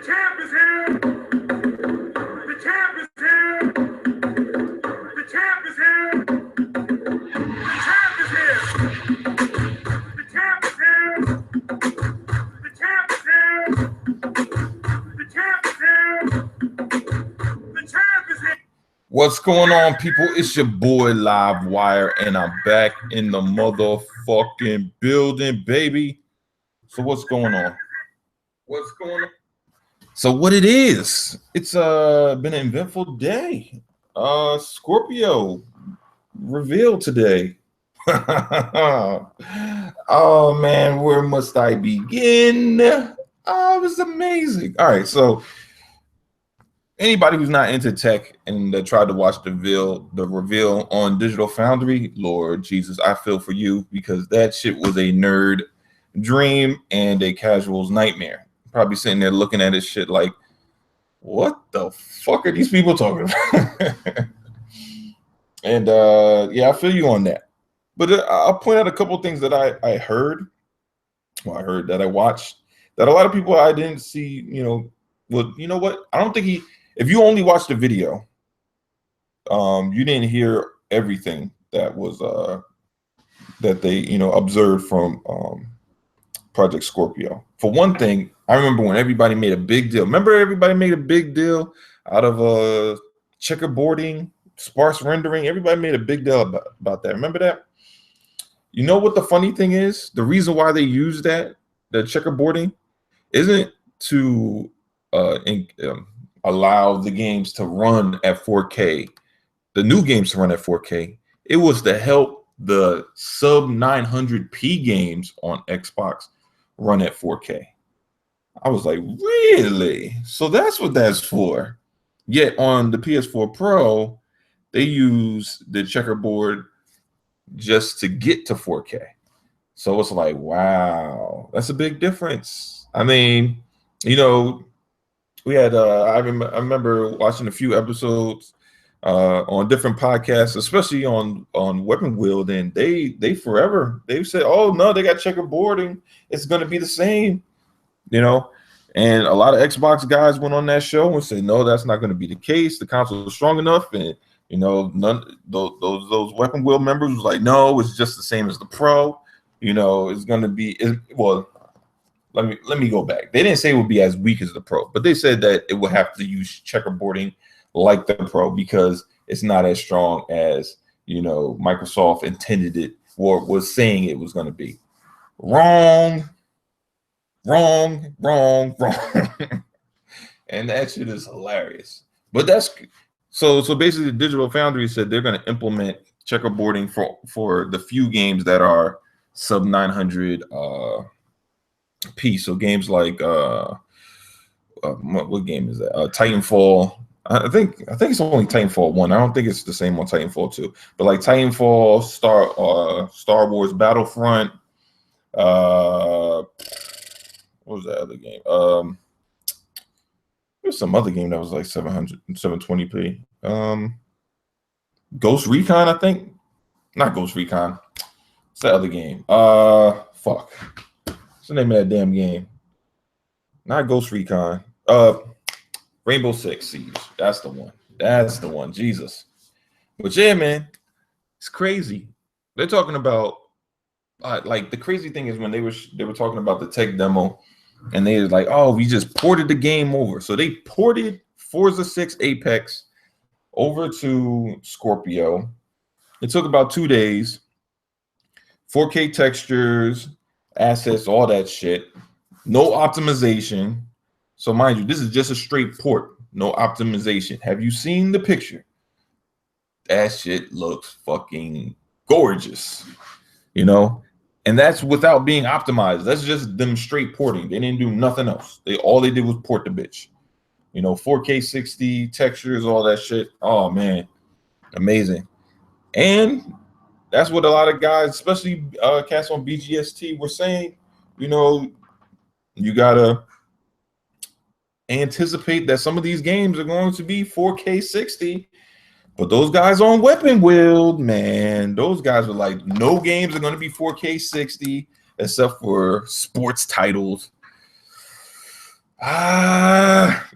champ is here. The champ is here. The champ is here. The champ is here. The champ is here. The champ is here. The champ is here. The champ is here. What's going on, people? It's your boy Live Wire, and I'm back in the motherfucking building, baby. So what's going on? What's going on? So what it is? It's been an eventful day. Scorpio revealed today. Oh man, where must I begin? Oh, it was amazing. All right, so anybody who's not into tech and tried to watch the reveal on Digital Foundry, Lord Jesus, I feel for you, because that shit was a nerd dream and a casual's nightmare. Probably sitting there looking at this shit like, what the fuck are these people talking about? And yeah, I feel you on that. But I'll point out a couple things that I heard that I watched that a lot of people I didn't see, well, you know what? I don't think if you only watched the video, you didn't hear everything that was that they observed from Project Scorpio. For one thing, I remember when everybody made a big deal. Remember, everybody made a big deal out of checkerboarding, sparse rendering. Everybody made a big deal about that. Remember that? You know what the funny thing is? The reason why they use the checkerboarding, isn't to allow the games to run at 4K, the new games to run at 4K. It was to help the sub 900p games on Xbox run at 4K. I was like, really? So that's what that's for. Yet on the PS4 Pro, they use the checkerboard just to get to 4K. So it's like, wow, that's a big difference. I mean, we had I remember watching a few episodes on different podcasts, especially on Weapon Wheel, and they said, oh no, they got checkerboarding, it's going to be the same, and a lot of Xbox guys went on that show and said, no, that's not going to be the case. The console is strong enough, and none those Weapon Wheel members was like, no, it's just the same as the Pro. It's going to be well. Let me go back. They didn't say it would be as weak as the Pro, but they said that it would have to use checkerboarding like the Pro because it's not as strong as Microsoft intended it or was saying it was going to be. Wrong. And that shit is hilarious. But that's so basically Digital Foundry said they're going to implement checkerboarding for the few games that are sub 900 P. So games like what game is that? Titanfall. I think it's only Titanfall 1. I don't think it's the same on Titanfall 2. But like Titanfall, Star Wars Battlefront, what was that other game? There's some other game that was like 720p. Ghost Recon, I think. Not Ghost Recon. It's that other game. Fuck. What's the name of that damn game? Not Ghost Recon. Rainbow Six Siege. That's the one. Jesus. But yeah, man, it's crazy. They're talking about like the crazy thing is when they were talking about the tech demo, and they was like, oh, we just ported the game over. So they ported Forza 6 Apex over to Scorpio. It took about 2 days. 4K textures, assets, all that shit. No optimization. So mind you, this is just a straight port. No optimization. Have you seen the picture? That shit looks fucking gorgeous. And that's without being optimized. That's just them straight porting. They didn't do nothing else. All they did was port the bitch. 4K 60 textures, all that shit. Oh man, amazing. And that's what a lot of guys, especially cats on BGST, were saying. You gotta anticipate that some of these games are going to be 4K 60. But those guys on Weapon Wheel, man, those guys were like, no games are going to be 4K 60 except for sports titles. Ah,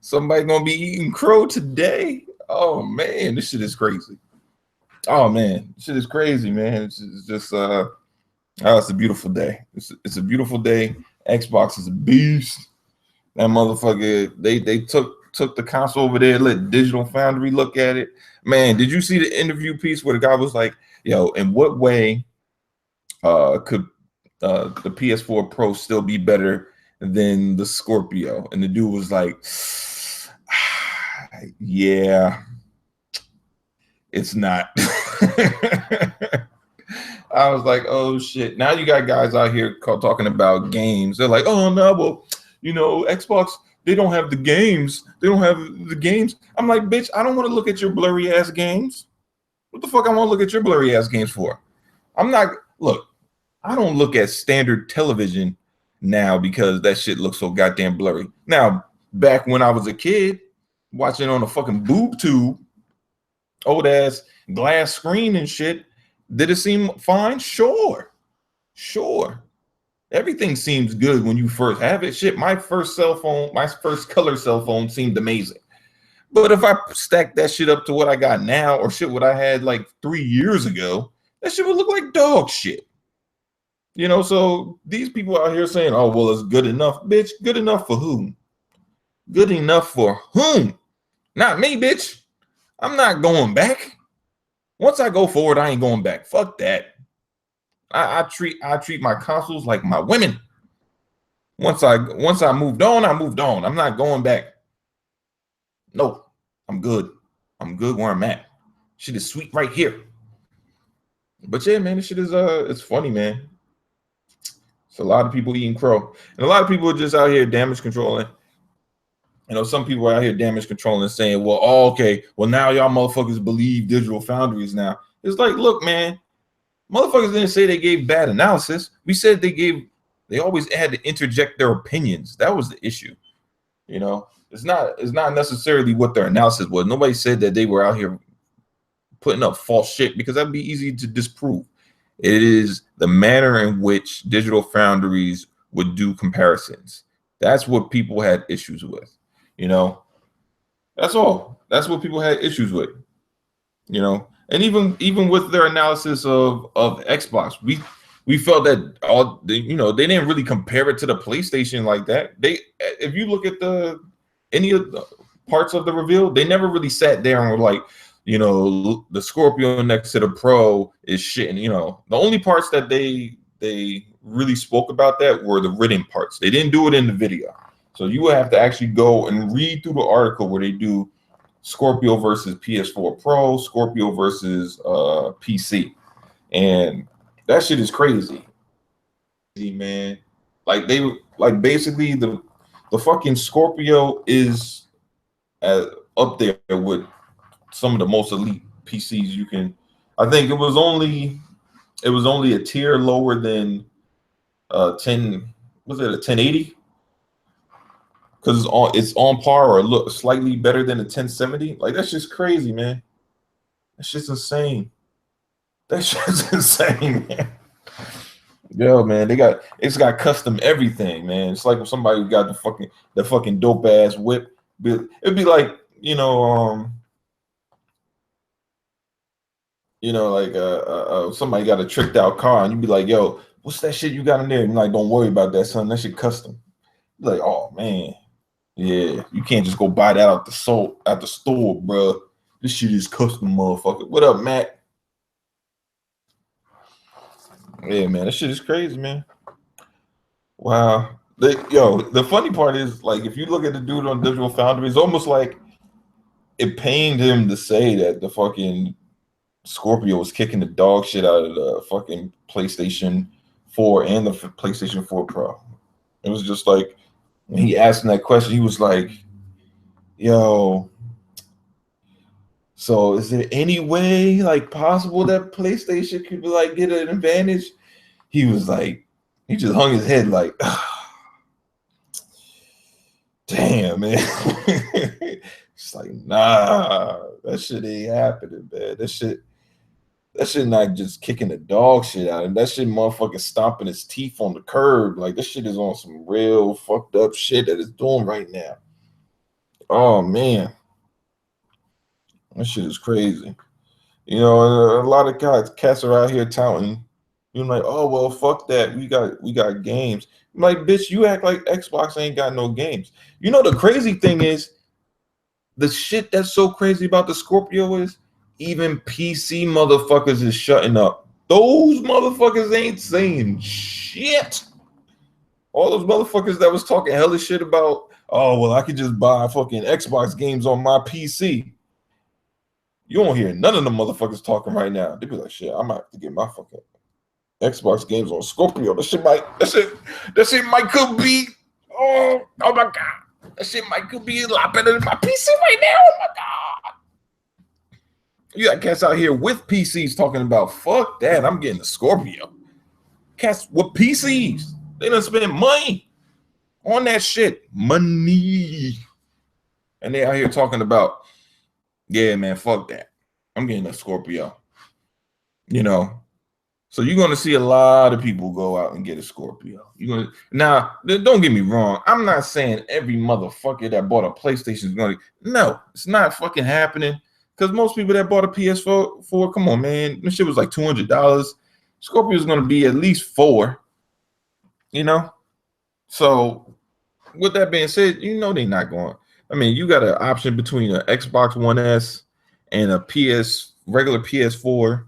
somebody gonna be eating crow today. Oh man, this shit is crazy. Oh man, this shit is crazy, man. It's just oh, it's a beautiful day. It's a beautiful day. Xbox is a beast. That motherfucker, they took the console over there, let Digital Foundry look at it. Man, did you see the interview piece where the guy was like, yo, in what way could the PS4 Pro still be better than the Scorpio? And the dude was like, yeah, it's not. I was like, oh shit. Now you got guys out here talking about games. They're like, oh no, well, Xbox, they don't have the games. They don't have the games. I'm like, bitch, I don't want to look at your blurry ass games. What the fuck I want to look at your blurry ass games for? I'm not, look, I don't look at standard television now because that shit looks so goddamn blurry. Now, back when I was a kid, watching on a fucking boob tube, old ass glass screen and shit, did it seem fine? Sure. Everything seems good when you first have it. Shit, my first color cell phone seemed amazing. But if I stack that shit up to what I got now, or shit what I had like 3 years ago, that shit would look like dog shit. So these people out here saying, oh, well, it's good enough. Bitch, good enough for whom? Good enough for whom? Not me, bitch. I'm not going back. Once I go forward, I ain't going back. Fuck that. I treat my consoles like my women. Once I moved on, I moved on. I'm not going back. No, I'm good. I'm good where I'm at. Shit is sweet right here. But yeah, man, this shit is it's funny, man. It's a lot of people eating crow, and a lot of people are just out here damage controlling. Some people are out here damage controlling and saying, well, oh, okay, well, now y'all motherfuckers believe Digital Foundries now. It's like, look, man, motherfuckers didn't say they gave bad analysis. We said they always had to interject their opinions. That was the issue. It's not necessarily what their analysis was. Nobody said that they were out here putting up false shit, because that'd be easy to disprove. It is the manner in which Digital Foundries would do comparisons. That's what people had issues with. That's all. That's what people had issues with. And even with their analysis of Xbox, we felt that they didn't really compare it to the PlayStation like that. If you look at any of the parts of the reveal, they never really sat there and were like, the Scorpio next to the Pro is shit. And the only parts that they really spoke about that were the written parts. They didn't do it in the video. So you would have to actually go and read through the article where they do Scorpio versus PS4 Pro, Scorpio versus PC. And that shit is crazy. Man. Basically the fucking Scorpio is up there with some of the most elite PCs you can. I think it was only a tier lower than 10, was it a 1080? Because it's on par or look slightly better than a 1070. Like, that's just crazy, man. That's just insane. That's just insane, man. Yo, man, it's got custom everything, man. It's like if somebody got the fucking dope ass whip. It'd be like, somebody got a tricked out car, and you'd be like, yo, what's that shit you got in there? And like, don't worry about that, son. That shit custom. You're like, oh man. Yeah, you can't just go buy that out the store, bro. This shit is custom, motherfucker. What up, Matt? Yeah, man, this shit is crazy, man. Wow. The funny part is, like, if you look at the dude on Digital Foundry, it's almost like it pained him to say that the fucking Scorpio was kicking the dog shit out of the fucking PlayStation 4 and the PlayStation 4 Pro. It was just like, when he asked him that question, he was like, yo, so is there any way like possible that PlayStation could like get an advantage? He was like, he just hung his head like, damn, man. It's like, nah, that shit ain't happening, man. That shit, That shit not just kicking the dog shit out, and that shit motherfucking stomping his teeth on the curb. Like this shit is on some real fucked up shit that it's doing right now. Oh man, that shit is crazy. You know, and a lot of cats are out here touting. You're like, oh well, fuck that. We got games. I'm like, bitch, you act like Xbox ain't got no games. You know the crazy thing is, the shit that's so crazy about the Scorpio is even PC motherfuckers is shutting up. Those motherfuckers ain't saying shit. All those motherfuckers that was talking hella shit about, oh well, I could just buy fucking Xbox games on my PC. You don't hear none of the motherfuckers talking right now. They be like, shit, I might have to get my fucking Xbox games on Scorpio. That shit might could be, oh my god. That shit might could be a lot better than my PC right now. Oh my god. You got cats out here with PCs talking about, fuck that, I'm getting a Scorpio. Cats with PCs. They done spend money on that shit. Money. And they out here talking about, yeah, man, fuck that. I'm getting a Scorpio. You know. So you're gonna see a lot of people go out and get a Scorpio. You're gonna now. Don't get me wrong. I'm not saying every motherfucker that bought a PlayStation is gonna. No, it's not fucking happening. Because most people that bought a PS4, come on, man, this shit was like $200. Scorpio is gonna be at least $4. You know. So with that being said, you know they're not going. I mean, you got an option between an Xbox One S and a regular PS4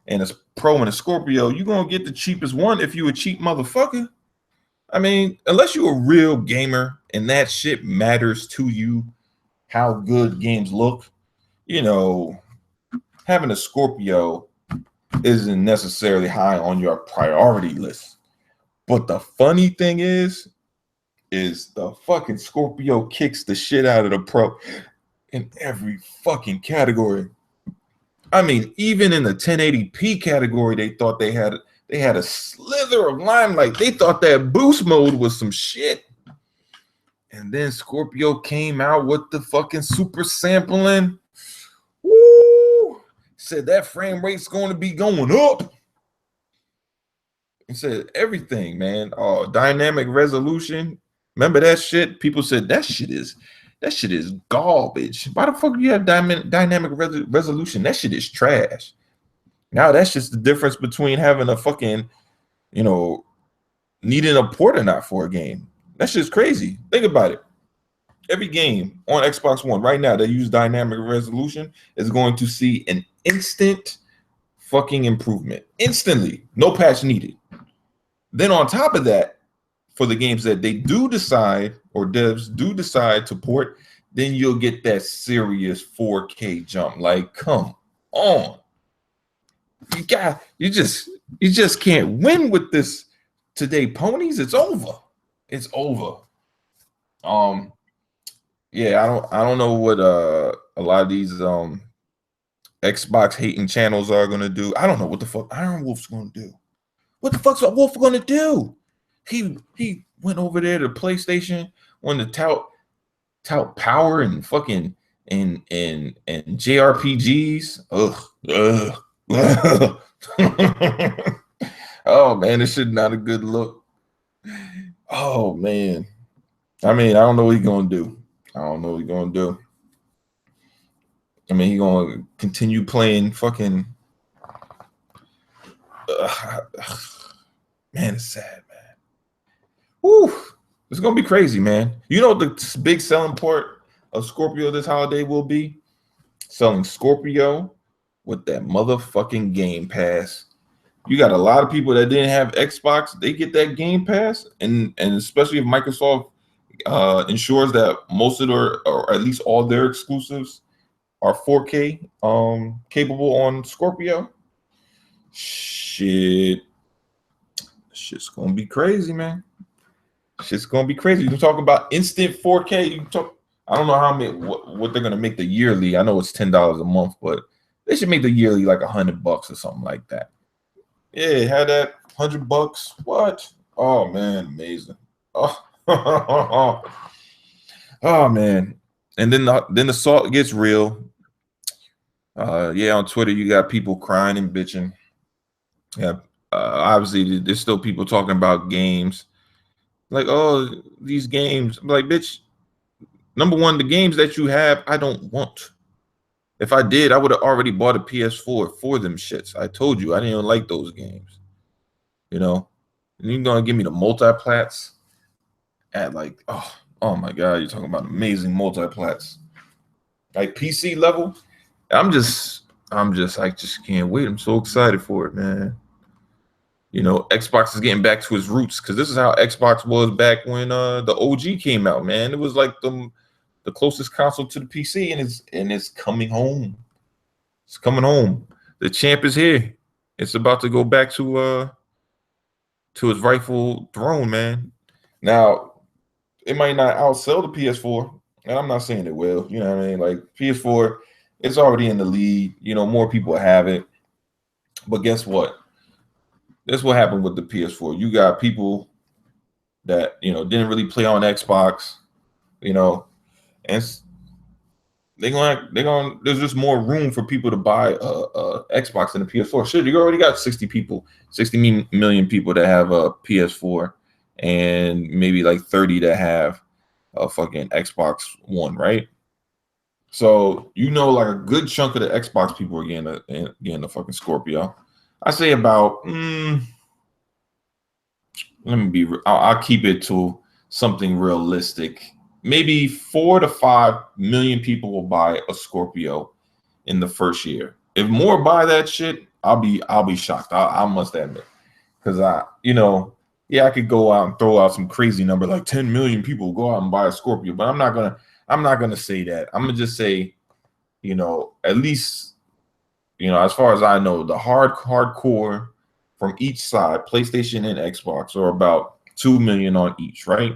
and a Pro and a Scorpio. You're gonna get the cheapest one if you a cheap motherfucker. I mean, unless you're a real gamer and that shit matters to you, how good games look, you know, having a Scorpio isn't necessarily high on your priority list. But the funny thing is the fucking Scorpio kicks the shit out of the Pro in every fucking category. I mean, even in the 1080p category, they thought they had a slither of limelight. They thought that boost mode was some shit. And then Scorpio came out with the fucking super sampling. Woo! Said that frame rate's going to be going up. It said everything, man. Oh, dynamic resolution. Remember that shit? People said that shit is garbage. Why the fuck do you have dynamic resolution? That shit is trash. Now that's just the difference between having a fucking, you know, needing a port or not for a game. That's just crazy. Think about it. Every game on Xbox One right now that use dynamic resolution is going to see an instant fucking improvement. Instantly. No patch needed. Then on top of that, for the games that they do decide, or devs do decide to port, then you'll get that serious 4K jump. Like, come on. You just can't win with this today, ponies. It's over. It's over. Yeah, I don't know what a lot of these Xbox hating channels are gonna do. I don't know what the fuck Iron Wolf's gonna do. What the fuck's Wolf gonna do? He went over there to PlayStation, wanted to tout power and fucking and JRPGs. Ugh. Oh man, this shit not a good look. Oh man. I mean, I don't know what he's gonna do. I don't know what he's gonna do. I mean, he's gonna continue playing fucking man, it's sad, man. Woo, it's gonna be crazy, man. You know what the big selling part of Scorpio this holiday will be? Selling Scorpio with that motherfucking Game Pass. You got a lot of people that didn't have Xbox, they get that Game Pass, and especially if Microsoft ensures that most of their, or at least all their exclusives are 4K capable on Scorpio. Shit's gonna be crazy, man. Shit's gonna be crazy. You talk about instant 4K. I don't know how many what they're gonna make the yearly. I know it's $10 a month, but they should make the yearly like $100 or something like that. Yeah, had that $100. What? Oh man, amazing. Oh, oh man. And then the salt gets real. Yeah, on Twitter you got people crying and bitching. Yeah, obviously there's still people talking about games. Like, oh, these games. I'm like, bitch, number one, the games that you have, I don't want. If I did, I would have already bought a PS4 for them shits. I told you I didn't even like those games. You know, and you're gonna give me the multiplats at like, oh my god, you're talking about amazing multiplats, like PC level. I just can't wait. I'm so excited for it, man. You know, Xbox is getting back to its roots because this is how Xbox was back when the OG came out, man. It was like the closest console to the PC, and it's coming home. It's coming home. The champ is here. It's about to go back to its rightful throne, man. Now, it might not outsell the PS4, and I'm not saying it will. You know what I mean? Like PS4, it's already in the lead. You know, more people have it. But guess what? That's what happened with the PS4. You got people that didn't really play on Xbox, you know, and they're gonna. There's just more room for people to buy a Xbox than a PS4. Shit, you already got 60 million people that have a PS4, and maybe like 30 that have a fucking Xbox One, right? So like a good chunk of the Xbox people are getting a fucking Scorpio. I say about let me be. I'll keep it to something realistic. Maybe 4 to 5 million people will buy a Scorpio in the first year. If more buy that shit, I'll be shocked. I must admit, because yeah, I could go out and throw out some crazy number like 10 million people go out and buy a Scorpio, but I'm not gonna say that. I'm gonna just say, at least, as far as I know, the hardcore from each side, PlayStation and Xbox, are about 2 million on each, right?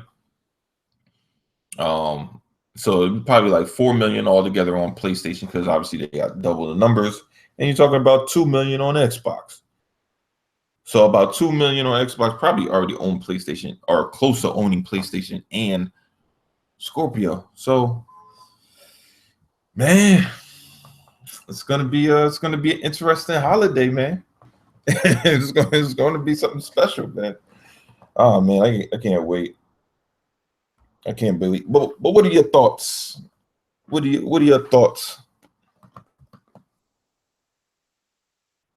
So it'd probably like 4 million altogether on PlayStation because obviously they got double the numbers, and you're talking about 2 million on Xbox. So about 2 million on Xbox probably already own PlayStation or close to owning PlayStation and Scorpio. So, man, it's gonna be an interesting holiday, man. It's going to be something special, man. Oh man, I can't wait. I can't believe. But what are your thoughts? What are your thoughts?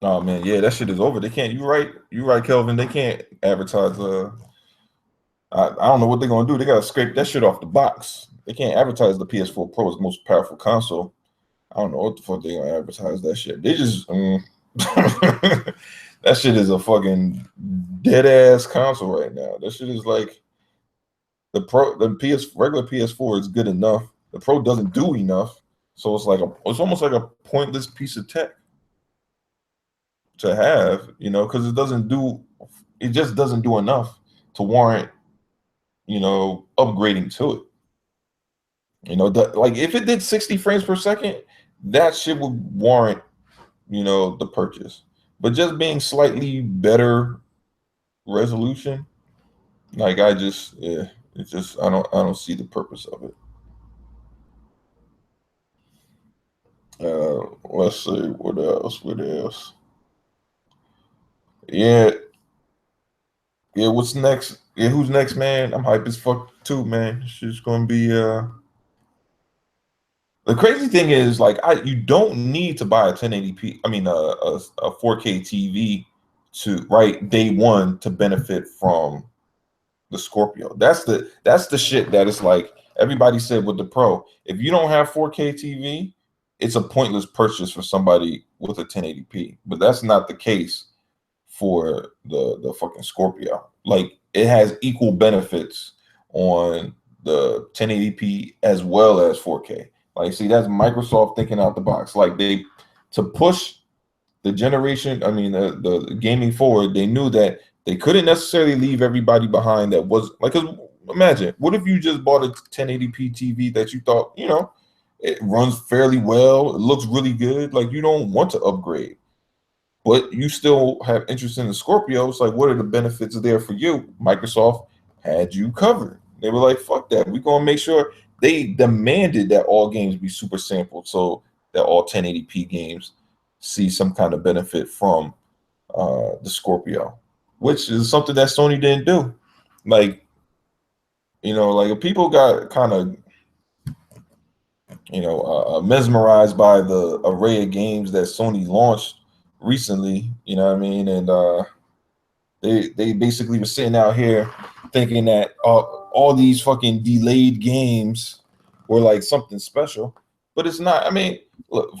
Oh man, yeah, that shit is over. They can't. You right, Kelvin. They can't advertise. I don't know what they're gonna do. They gotta scrape that shit off the box. They can't advertise the PS4 Pro as the most powerful console. I don't know what the fuck they gonna advertise that shit. They just that shit is a fucking dead ass console right now. That shit is like regular PS4 is good enough. The Pro doesn't do enough, so it's almost like a pointless piece of tech to have, because it just doesn't do enough to warrant, upgrading to it. Like if it did 60 frames per second, that shit would warrant, the purchase. But just being slightly better resolution, like I don't see the purpose of it. Let's see what else. What else? Yeah, yeah. What's next? Yeah, who's next, man? I'm hype as fuck too, man. It's just gonna be The crazy thing is, like, you don't need to buy a 1080p. I mean, a 4K TV to right day one to benefit from the Scorpio. That's the shit that is like everybody said with the Pro. If you don't have 4K TV, it's a pointless purchase for somebody with a 1080p. But that's not the case for the fucking Scorpio. Like it has equal benefits on the 1080p as well as 4K. Like, see, that's Microsoft thinking out the box. Like to push the generation, I mean, the gaming forward, they knew that they couldn't necessarily leave everybody behind. That was like, 'cause imagine, what if you just bought a 1080p TV that you thought, it runs fairly well, it looks really good, like you don't want to upgrade, but you still have interest in the Scorpio. It's like, what are the benefits there for you? Microsoft had you covered. They were like, fuck that. We're going to make sure. They demanded that all games be super sampled. So that all 1080p games see some kind of benefit from the Scorpio, which is something that Sony didn't do. Like, like people got kind of, mesmerized by the array of games that Sony launched recently. You know what I mean? And they basically were sitting out here thinking that all these fucking delayed games were like something special, but it's not. I mean, look,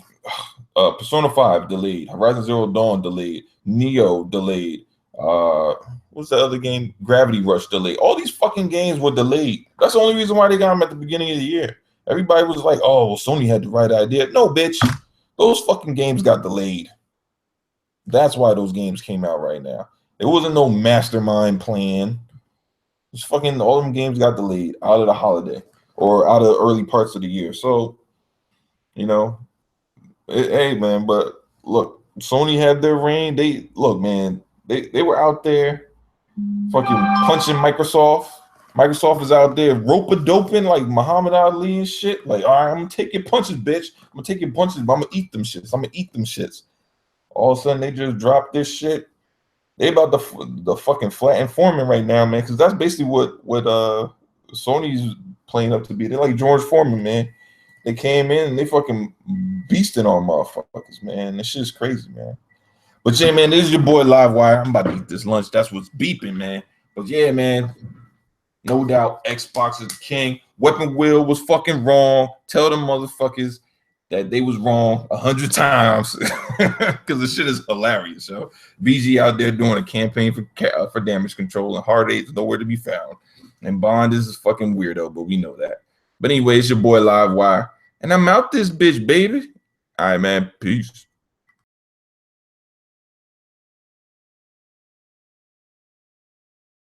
Persona 5 delayed, Horizon Zero Dawn delayed, Neo delayed. What's the other game? Gravity Rush delayed. All these fucking games were delayed. That's the only reason why they got them at the beginning of the year. Everybody was like, "Oh, well, Sony had the right idea." No, bitch, those fucking games got delayed. That's why those games came out right now. It wasn't no mastermind plan. It's fucking all them games got delayed out of the holiday or out of the early parts of the year. So, hey man, but look, Sony had their reign. They were out there fucking punching Microsoft. Microsoft is out there rope-a-doping like Muhammad Ali and shit. Like, all right, I'm gonna take your punches, bitch. I'm gonna take your punches, but I'm gonna eat them shits. All of a sudden, they just dropped this shit. They about the fucking flatten Foreman right now, man, because that's basically what Sony's playing up to be. They're like George Foreman, man. They came in and they fucking beasting on motherfuckers, man. This shit's crazy, man. But yeah, man, this is your boy Livewire. I'm about to eat this lunch. That's what's beeping, man. But yeah, man, no doubt Xbox is the king. Weapon Wheel was fucking wrong. Tell them motherfuckers that they was wrong 100 times because the shit is hilarious. So BG out there doing a campaign for damage control, and Hard 8 is nowhere to be found. And Bond is a fucking weirdo, but we know that. But anyway, it's your boy Livewire, and I'm out this bitch, baby. All right, man. Peace.